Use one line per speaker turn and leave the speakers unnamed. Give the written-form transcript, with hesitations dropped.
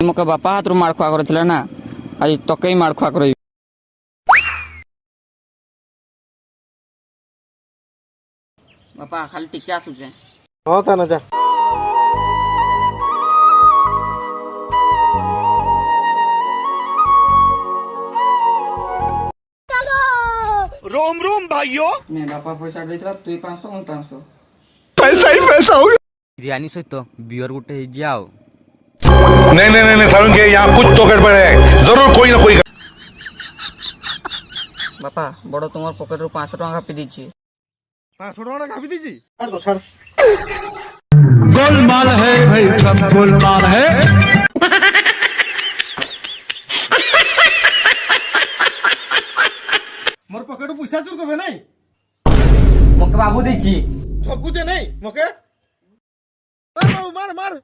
मोके बापा हाथ मार खुआ कर ना आज तक मार खुआ कर बापा खाली टिके आसुचे
हाँ था ना जा रोम रोम भाइयों
मैं बापा पैसा देथला तू 500 मैं 500
पैसा ही पैसा होगा।
बिरयानी सहित बियर गुटे जाओ
नहीं नहीं नहीं सारुण के यहाँ कुछ तो गड़बड़ है, जरूर कोई ना कोई।
बापा बड़ तुम पकेट रू 500 टका कापी दीची
500 टका काफी दीजिए छाड़ दो छाड़
गोलमाल है भाई सब गोलमाल है।
मोर पकेट पैसा चोर करबे नहीं
मोके बाबू दीची
ठगुचे नहीं मोके मार मार मार